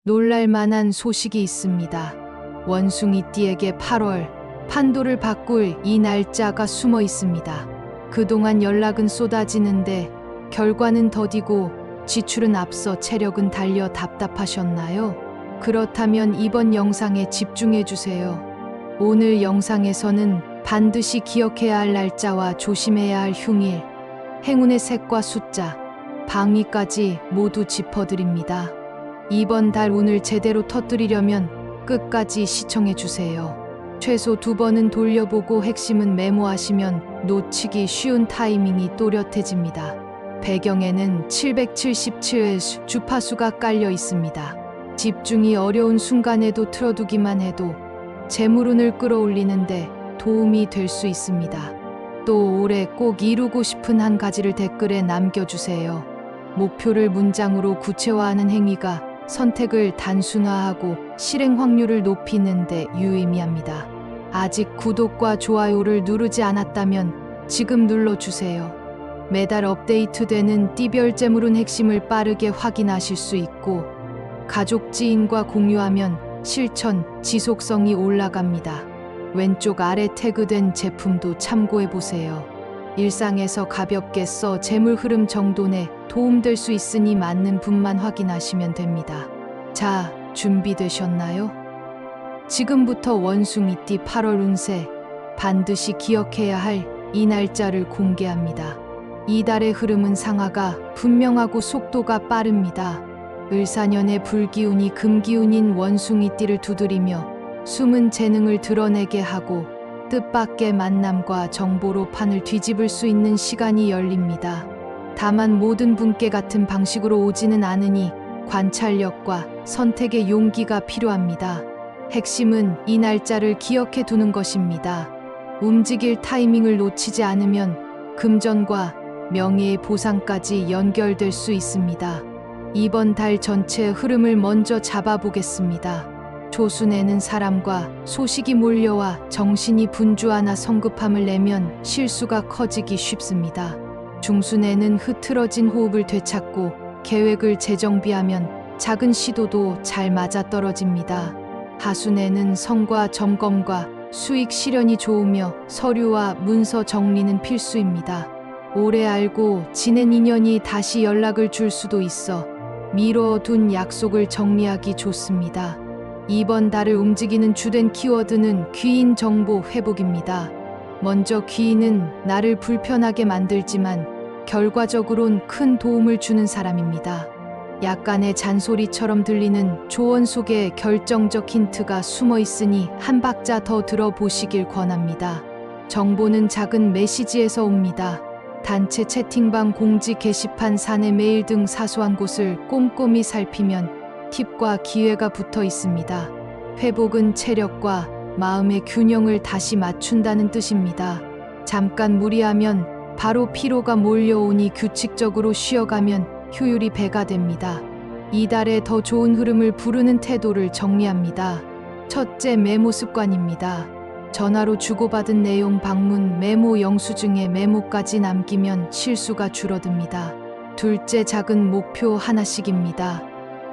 놀랄만한 소식이 있습니다. 원숭이띠에게 8월 판도를 바꿀 이 날짜가 숨어 있습니다. 그동안 연락은 쏟아지는데 결과는 더디고 지출은 앞서 체력은 달려 답답하셨나요? 그렇다면 이번 영상에 집중해 주세요. 오늘 영상에서는 반드시 기억해야 할 날짜와 조심해야 할 흉일, 행운의 색과 숫자, 방위까지 모두 짚어드립니다. 이번 달 운을 제대로 터뜨리려면 끝까지 시청해 주세요. 최소 2번은 돌려보고 핵심은 메모하시면 놓치기 쉬운 타이밍이 또렷해집니다. 배경에는 777의 주파수가 깔려 있습니다. 집중이 어려운 순간에도 틀어두기만 해도 재물운을 끌어올리는데 도움이 될 수 있습니다. 또 올해 꼭 이루고 싶은 한 가지를 댓글에 남겨주세요. 목표를 문장으로 구체화하는 행위가 선택을 단순화하고 실행 확률을 높이는 데 유의미합니다. 아직 구독과 좋아요를 누르지 않았다면 지금 눌러주세요. 매달 업데이트되는 띠별 재물운 핵심을 빠르게 확인하실 수 있고 가족 지인과 공유하면 실천, 지속성이 올라갑니다. 왼쪽 아래 태그된 제품도 참고해보세요. 일상에서 가볍게 써 재물 흐름 정돈에 도움될 수 있으니 맞는 분만 확인하시면 됩니다. 자, 준비되셨나요? 지금부터 원숭이띠 8월 운세 반드시 기억해야 할 이 날짜를 공개합니다. 이달의 흐름은 상하가 분명하고 속도가 빠릅니다. 을사년의 불기운이 금기운인 원숭이띠를 두드리며 숨은 재능을 드러내게 하고 뜻밖의 만남과 정보로 판을 뒤집을 수 있는 시간이 열립니다. 다만 모든 분께 같은 방식으로 오지는 않으니 관찰력과 선택의 용기가 필요합니다. 핵심은 이 날짜를 기억해 두는 것입니다. 움직일 타이밍을 놓치지 않으면 금전과 명예의 보상까지 연결될 수 있습니다. 이번 달 전체의 흐름을 먼저 잡아보겠습니다. 초순에는 사람과 소식이 몰려와 정신이 분주하나 성급함을 내면 실수가 커지기 쉽습니다. 중순에는 흐트러진 호흡을 되찾고 계획을 재정비하면 작은 시도도 잘 맞아떨어집니다. 하순에는 성과 점검과 수익 실현이 좋으며 서류와 문서 정리는 필수입니다. 오래 알고 지낸 인연이 다시 연락을 줄 수도 있어 미뤄둔 약속을 정리하기 좋습니다. 이번 달을 움직이는 주된 키워드는 귀인 정보 회복입니다. 먼저 귀인은 나를 불편하게 만들지만 결과적으론 큰 도움을 주는 사람입니다. 약간의 잔소리처럼 들리는 조언 속에 결정적 힌트가 숨어 있으니 한 박자 더 들어보시길 권합니다. 정보는 작은 메시지에서 옵니다. 단체 채팅방 공지 게시판 사내 메일 등 사소한 곳을 꼼꼼히 살피면 팁과 기회가 붙어 있습니다. 회복은 체력과 마음의 균형을 다시 맞춘다는 뜻입니다. 잠깐 무리하면 바로 피로가 몰려오니 규칙적으로 쉬어가면 효율이 배가 됩니다. 이달에 더 좋은 흐름을 부르는 태도를 정리합니다. 첫째, 메모 습관입니다. 전화로 주고받은 내용 방문, 메모 영수증에 메모까지 남기면 실수가 줄어듭니다. 둘째, 작은 목표 하나씩입니다.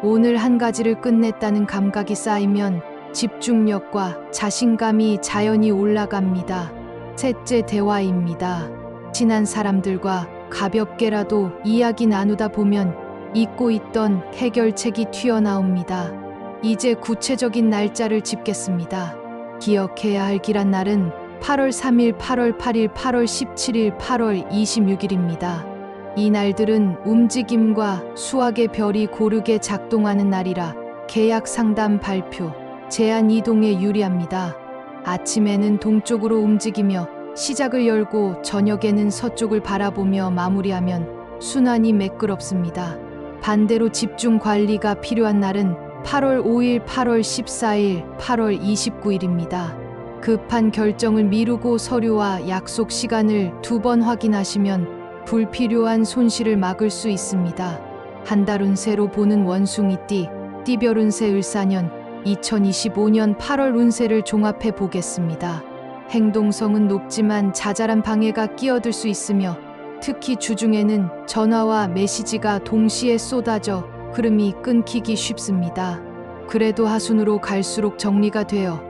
오늘 한 가지를 끝냈다는 감각이 쌓이면 집중력과 자신감이 자연히 올라갑니다. 셋째, 대화입니다. 친한 사람들과 가볍게라도 이야기 나누다 보면 잊고 있던 해결책이 튀어나옵니다. 이제 구체적인 날짜를 짚겠습니다. 기억해야 할 길한 날은 8월 3일, 8월 8일, 8월 17일, 8월 26일입니다. 이 날들은 움직임과 수학의 별이 고르게 작동하는 날이라 계약 상담 발표, 제안 이동에 유리합니다. 아침에는 동쪽으로 움직이며 시작을 열고 저녁에는 서쪽을 바라보며 마무리하면 순환이 매끄럽습니다. 반대로 집중 관리가 필요한 날은 8월 5일, 8월 14일, 8월 29일입니다. 급한 결정을 미루고 서류와 약속 시간을 2번 확인하시면 불필요한 손실을 막을 수 있습니다. 한 달 운세로 보는 원숭이띠, 띠별 운세 을사년 2025년 8월 운세를 종합해 보겠습니다. 행동성은 높지만 자잘한 방해가 끼어들 수 있으며 특히 주중에는 전화와 메시지가 동시에 쏟아져 흐름이 끊기기 쉽습니다. 그래도 하순으로 갈수록 정리가 되어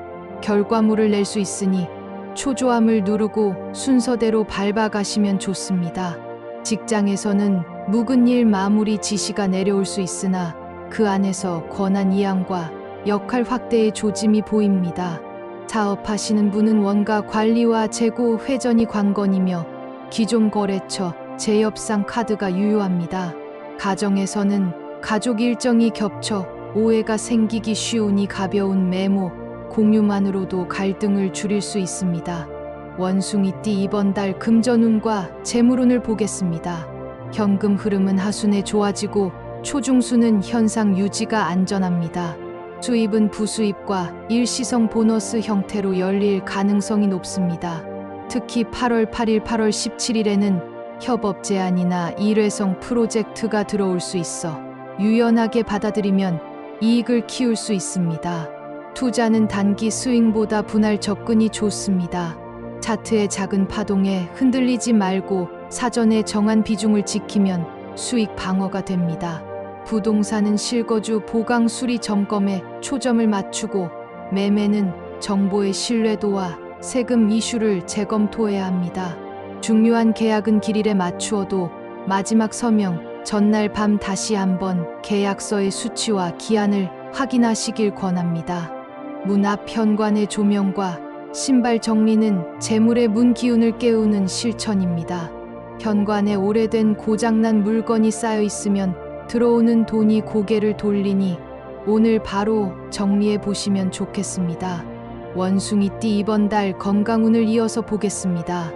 결과물을 낼 수 있으니 초조함을 누르고 순서대로 밟아가시면 좋습니다. 직장에서는 묵은 일 마무리 지시가 내려올 수 있으나 그 안에서 권한 이양과 역할 확대의 조짐이 보입니다. 사업하시는 분은 원가 관리와 재고 회전이 관건이며 기존 거래처, 재협상 카드가 유효합니다. 가정에서는 가족 일정이 겹쳐 오해가 생기기 쉬우니 가벼운 메모, 공유만으로도 갈등을 줄일 수 있습니다. 원숭이띠 이번 달 금전운과 재물운을 보겠습니다. 현금 흐름은 하순에 좋아지고 초중순은 현상 유지가 안전합니다. 수입은 부수입과 일시성 보너스 형태로 열릴 가능성이 높습니다. 특히 8월 8일, 8월 17일에는 협업 제안이나 일회성 프로젝트가 들어올 수 있어 유연하게 받아들이면 이익을 키울 수 있습니다. 투자는 단기 스윙보다 분할 접근이 좋습니다. 차트의 작은 파동에 흔들리지 말고 사전에 정한 비중을 지키면 수익 방어가 됩니다. 부동산은 실거주 보강 수리 점검에 초점을 맞추고 매매는 정보의 신뢰도와 세금 이슈를 재검토해야 합니다. 중요한 계약은 길일에 맞추어도 마지막 서명 전날 밤 다시 한번 계약서의 수치와 기한을 확인하시길 권합니다. 문 앞 현관의 조명과 신발 정리는 재물의 문 기운을 깨우는 실천입니다. 현관에 오래된 고장난 물건이 쌓여 있으면 들어오는 돈이 고개를 돌리니 오늘 바로 정리해 보시면 좋겠습니다. 원숭이띠 이번 달 건강운을 이어서 보겠습니다.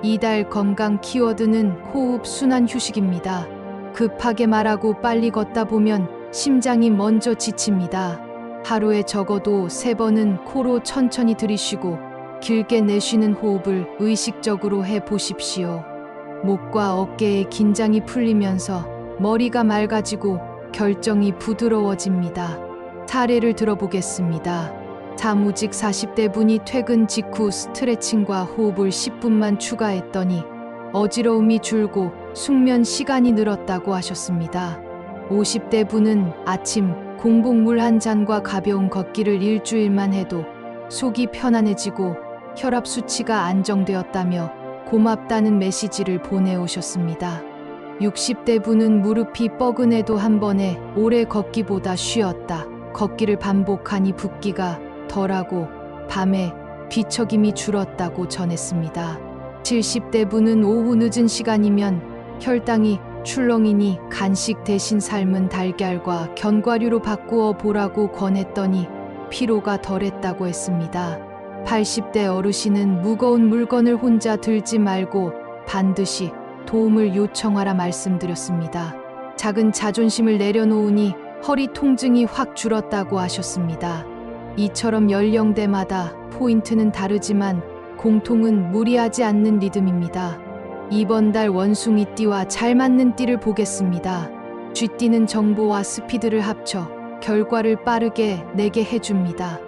이달 건강 키워드는 호흡 순환 휴식입니다. 급하게 말하고 빨리 걷다 보면 심장이 먼저 지칩니다. 하루에 적어도 3번은 코로 천천히 들이쉬고 길게 내쉬는 호흡을 의식적으로 해 보십시오. 목과 어깨의 긴장이 풀리면서 머리가 맑아지고 결정이 부드러워집니다. 사례를 들어보겠습니다. 사무직 40대 분이 퇴근 직후 스트레칭과 호흡을 10분만 추가했더니 어지러움이 줄고 숙면 시간이 늘었다고 하셨습니다. 50대 분은 아침 공복물 한 잔과 가벼운 걷기를 일주일만 해도 속이 편안해지고 혈압 수치가 안정되었다며 고맙다는 메시지를 보내오셨습니다. 60대 분은 무릎이 뻐근해도 한 번에 오래 걷기보다 쉬었다. 걷기를 반복하니 붓기가 덜하고 밤에 뒤척임이 줄었다고 전했습니다. 70대 분은 오후 늦은 시간이면 혈당이 출렁이니 간식 대신 삶은 달걀과 견과류로 바꾸어 보라고 권했더니 피로가 덜했다고 했습니다. 80대 어르신은 무거운 물건을 혼자 들지 말고 반드시 도움을 요청하라 말씀드렸습니다. 작은 자존심을 내려놓으니 허리 통증이 확 줄었다고 하셨습니다. 이처럼 연령대마다 포인트는 다르지만 공통은 무리하지 않는 리듬입니다. 이번 달 원숭이띠와 잘 맞는 띠를 보겠습니다. 쥐띠는 정보와 스피드를 합쳐 결과를 빠르게 내게 해줍니다.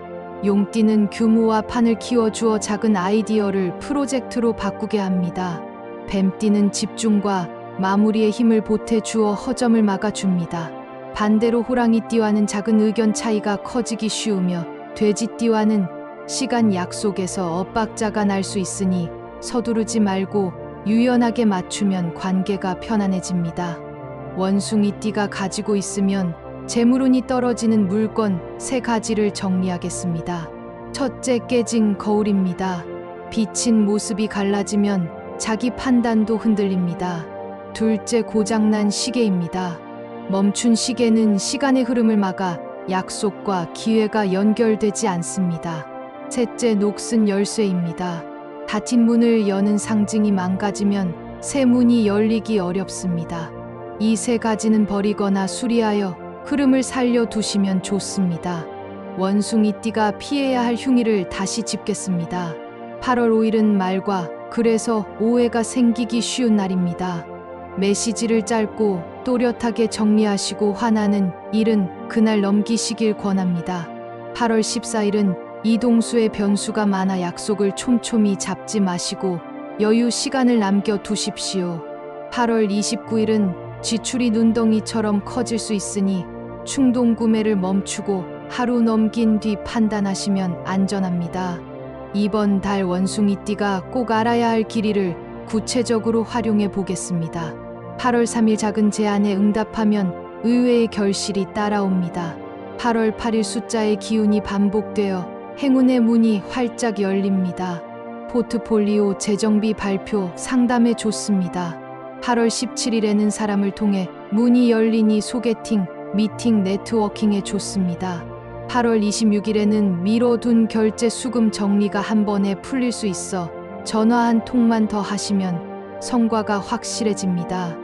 용띠는 규모와 판을 키워주어 작은 아이디어를 프로젝트로 바꾸게 합니다. 뱀띠는 집중과 마무리에 힘을 보태주어 허점을 막아줍니다. 반대로 호랑이띠와는 작은 의견 차이가 커지기 쉬우며 돼지띠와는 시간 약속에서 엇박자가 날 수 있으니 서두르지 말고 유연하게 맞추면 관계가 편안해집니다. 원숭이띠가 가지고 있으면 재물운이 떨어지는 물건 3가지를 정리하겠습니다. 첫째, 깨진 거울입니다. 비친 모습이 갈라지면 자기 판단도 흔들립니다. 둘째, 고장난 시계입니다. 멈춘 시계는 시간의 흐름을 막아 약속과 기회가 연결되지 않습니다. 셋째, 녹슨 열쇠입니다. 닫힌 문을 여는 상징이 망가지면 새 문이 열리기 어렵습니다. 이 3가지는 버리거나 수리하여 흐름을 살려두시면 좋습니다. 원숭이띠가 피해야 할 흉의를 다시 짚겠습니다. 8월 5일은 말과 그래서 오해가 생기기 쉬운 날입니다. 메시지를 짧고 또렷하게 정리하시고 화나는 일은 그날 넘기시길 권합니다. 8월 14일은 이동수의 변수가 많아 약속을 촘촘히 잡지 마시고 여유 시간을 남겨 두십시오. 8월 29일은 지출이 눈덩이처럼 커질 수 있으니 충동 구매를 멈추고 하루 넘긴 뒤 판단하시면 안전합니다. 이번 달 원숭이띠가 꼭 알아야 할 길이를 구체적으로 활용해 보겠습니다. 8월 3일 작은 제안에 응답하면 의외의 결실이 따라옵니다. 8월 8일 숫자의 기운이 반복되어 행운의 문이 활짝 열립니다. 포트폴리오 재정비 발표 상담에 좋습니다. 8월 17일에는 사람을 통해 문이 열리니 소개팅, 미팅, 네트워킹에 좋습니다. 8월 26일에는 미뤄둔 결제 수금 정리가 한 번에 풀릴 수 있어 전화 한 통만 더 하시면 성과가 확실해집니다.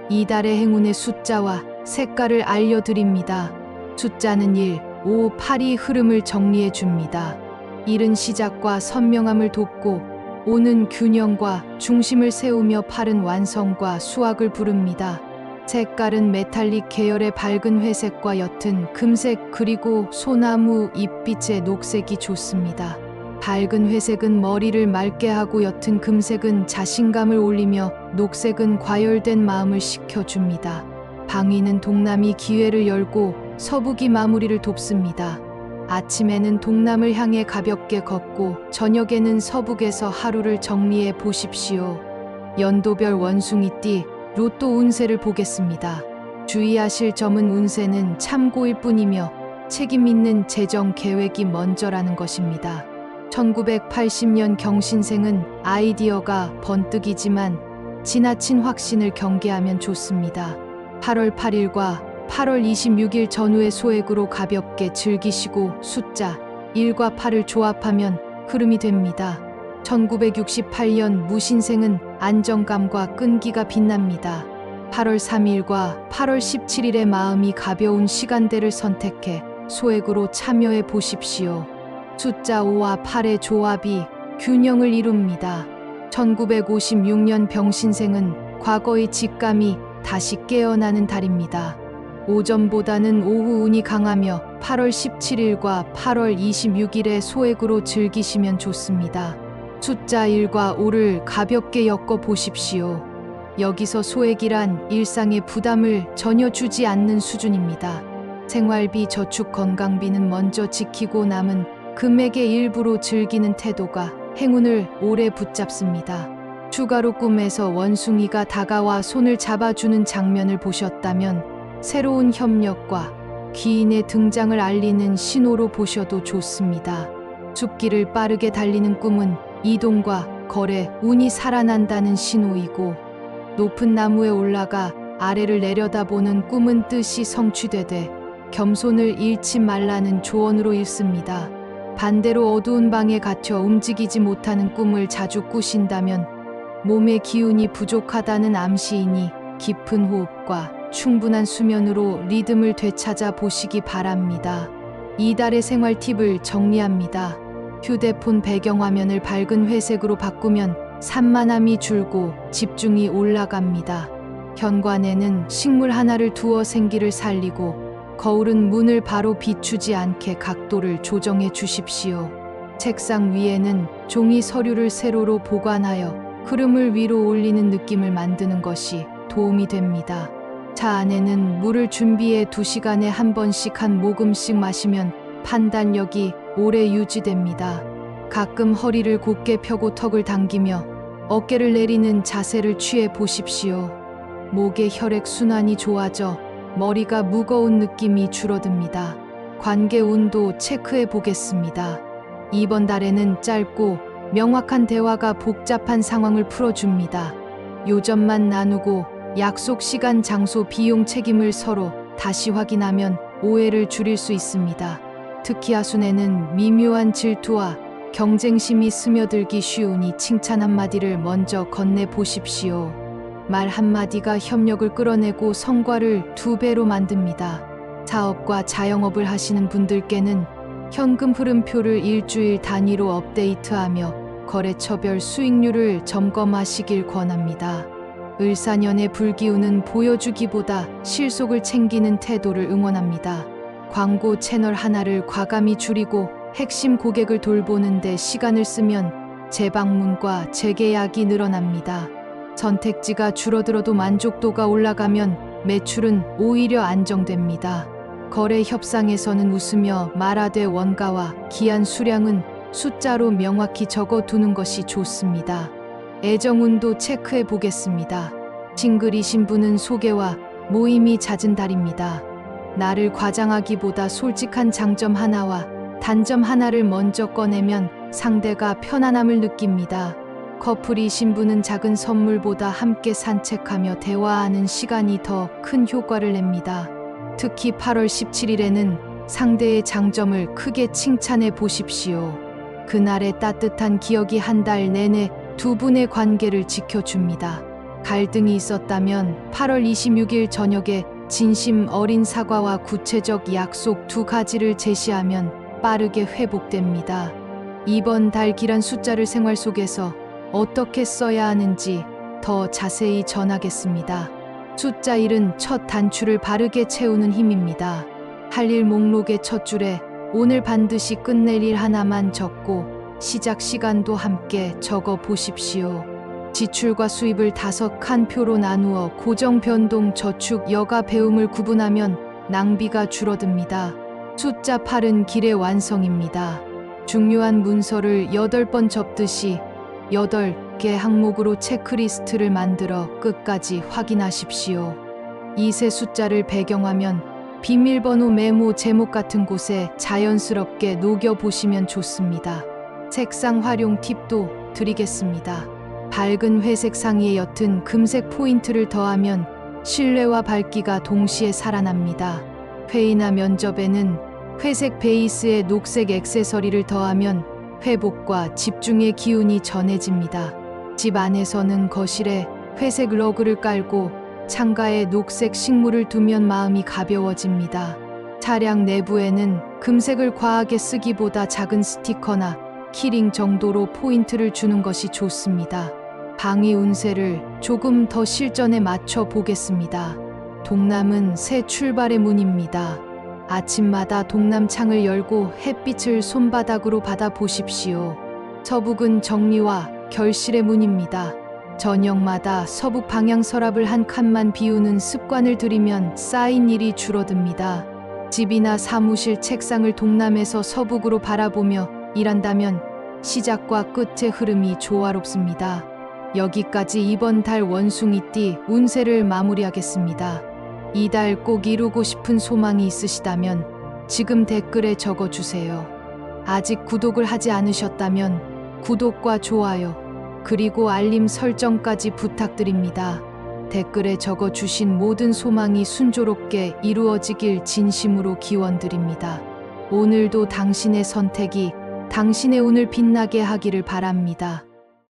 이달의 행운의 숫자와 색깔을 알려드립니다. 숫자는 1, 5, 8이 흐름을 정리해 줍니다. 1은 시작과 선명함을 돕고 5는 균형과 중심을 세우며 8은 완성과 수확을 부릅니다. 색깔은 메탈릭 계열의 밝은 회색과 옅은 금색 그리고 소나무 잎빛의 녹색이 좋습니다. 밝은 회색은 머리를 맑게 하고 옅은 금색은 자신감을 올리며 녹색은 과열된 마음을 식혀줍니다. 방위는 동남이 기회를 열고 서북이 마무리를 돕습니다. 아침에는 동남을 향해 가볍게 걷고 저녁에는 서북에서 하루를 정리해 보십시오. 연도별 원숭이띠 로또 운세를 보겠습니다. 주의하실 점은 운세는 참고일 뿐이며 책임 있는 재정 계획이 먼저라는 것입니다. 1980년 경신생은 아이디어가 번뜩이지만 지나친 확신을 경계하면 좋습니다. 8월 8일과 8월 26일 전후의 소액으로 가볍게 즐기시고 숫자 1과 8을 조합하면 흐름이 됩니다. 1968년 무신생은 안정감과 끈기가 빛납니다. 8월 3일과 8월 17일의 마음이 가벼운 시간대를 선택해 소액으로 참여해 보십시오. 숫자 5와 8의 조합이 균형을 이룹니다. 1956년 병신생은 과거의 직감이 다시 깨어나는 달입니다. 오전보다는 오후 운이 강하며 8월 17일과 8월 26일에 소액으로 즐기시면 좋습니다. 숫자 1과 5를 가볍게 엮어 보십시오. 여기서 소액이란 일상의 부담을 전혀 주지 않는 수준입니다. 생활비, 저축, 건강비는 먼저 지키고 남은 금액의 일부로 즐기는 태도가 행운을 오래 붙잡습니다. 추가로 꿈에서 원숭이가 다가와 손을 잡아주는 장면을 보셨다면 새로운 협력과 귀인의 등장을 알리는 신호로 보셔도 좋습니다. 숲길을 빠르게 달리는 꿈은 이동과 거래, 운이 살아난다는 신호이고 높은 나무에 올라가 아래를 내려다보는 꿈은 뜻이 성취되되 겸손을 잃지 말라는 조언으로 읽습니다. 반대로 어두운 방에 갇혀 움직이지 못하는 꿈을 자주 꾸신다면 몸의 기운이 부족하다는 암시이니 깊은 호흡과 충분한 수면으로 리듬을 되찾아 보시기 바랍니다. 이달의 생활 팁을 정리합니다. 휴대폰 배경화면을 밝은 회색으로 바꾸면 산만함이 줄고 집중이 올라갑니다. 현관에는 식물 하나를 두어 생기를 살리고 거울은 문을 바로 비추지 않게 각도를 조정해 주십시오. 책상 위에는 종이 서류를 세로로 보관하여 흐름을 위로 올리는 느낌을 만드는 것이 도움이 됩니다. 차 안에는 물을 준비해 2시간에 한 번씩 한 모금씩 마시면 판단력이 오래 유지됩니다. 가끔 허리를 곧게 펴고 턱을 당기며 어깨를 내리는 자세를 취해 보십시오. 목의 혈액 순환이 좋아져 머리가 무거운 느낌이 줄어듭니다. 관계 운도 체크해 보겠습니다. 이번 달에는 짧고 명확한 대화가 복잡한 상황을 풀어줍니다. 요점만 나누고 약속 시간, 장소, 비용 책임을 서로 다시 확인하면 오해를 줄일 수 있습니다. 특히 하순에는 미묘한 질투와 경쟁심이 스며들기 쉬우니 칭찬 한마디를 먼저 건네 보십시오. 말 한마디가 협력을 끌어내고 성과를 2배로 만듭니다. 사업과 자영업을 하시는 분들께는 현금 흐름표를 일주일 단위로 업데이트하며 거래처별 수익률을 점검하시길 권합니다. 을사년의 불기운은 보여주기보다 실속을 챙기는 태도를 응원합니다. 광고 채널 하나를 과감히 줄이고 핵심 고객을 돌보는데 시간을 쓰면 재방문과 재계약이 늘어납니다. 선택지가 줄어들어도 만족도가 올라가면 매출은 오히려 안정됩니다. 거래 협상에서는 웃으며 말하되 원가와 기한 수량은 숫자로 명확히 적어 두는 것이 좋습니다. 애정운도 체크해 보겠습니다. 싱글이신 분은 소개와 모임이 잦은 달입니다. 나를 과장하기보다 솔직한 장점 하나와 단점 하나를 먼저 꺼내면 상대가 편안함을 느낍니다. 커플이신 분은 작은 선물보다 함께 산책하며 대화하는 시간이 더 큰 효과를 냅니다. 특히 8월 17일에는 상대의 장점을 크게 칭찬해 보십시오. 그날의 따뜻한 기억이 한 달 내내 두 분의 관계를 지켜줍니다. 갈등이 있었다면 8월 26일 저녁에 진심 어린 사과와 구체적 약속 두 가지를 제시하면 빠르게 회복됩니다. 이번 달 기란 숫자를 생활 속에서 어떻게 써야 하는지 더 자세히 전하겠습니다. 숫자 1은 첫 단추를 바르게 채우는 힘입니다. 할 일 목록의 첫 줄에 오늘 반드시 끝낼 일 하나만 적고 시작 시간도 함께 적어 보십시오. 지출과 수입을 5칸표로 나누어 고정 변동 저축 여가 배움을 구분하면 낭비가 줄어듭니다. 숫자 8은 길의 완성입니다. 중요한 문서를 8번 접듯이 8개 항목으로 체크리스트를 만들어 끝까지 확인하십시오. 이 세 숫자를 배경화면 비밀번호 메모 제목 같은 곳에 자연스럽게 녹여보시면 좋습니다. 색상 활용 팁도 드리겠습니다. 밝은 회색 상의에 옅은 금색 포인트를 더하면 신뢰와 밝기가 동시에 살아납니다. 회의나 면접에는 회색 베이스에 녹색 액세서리를 더하면 회복과 집중의 기운이 전해집니다. 집 안에서는 거실에 회색 러그를 깔고 창가에 녹색 식물을 두면 마음이 가벼워집니다. 차량 내부에는 금색을 과하게 쓰기보다 작은 스티커나 키링 정도로 포인트를 주는 것이 좋습니다. 방위 운세를 조금 더 실전에 맞춰 보겠습니다. 동남은 새 출발의 문입니다. 아침마다 동남 창을 열고 햇빛을 손바닥으로 받아 보십시오. 서북은 정리와 결실의 문입니다. 저녁마다 서북 방향 서랍을 한 칸만 비우는 습관을 들이면 쌓인 일이 줄어듭니다. 집이나 사무실 책상을 동남에서 서북으로 바라보며 일한다면 시작과 끝의 흐름이 조화롭습니다. 여기까지 이번 달 원숭이띠 운세를 마무리하겠습니다. 이달 꼭 이루고 싶은 소망이 있으시다면 지금 댓글에 적어주세요. 아직 구독을 하지 않으셨다면 구독과 좋아요, 그리고 알림 설정까지 부탁드립니다. 댓글에 적어주신 모든 소망이 순조롭게 이루어지길 진심으로 기원드립니다. 오늘도 당신의 선택이 당신의 운을 빛나게 하기를 바랍니다.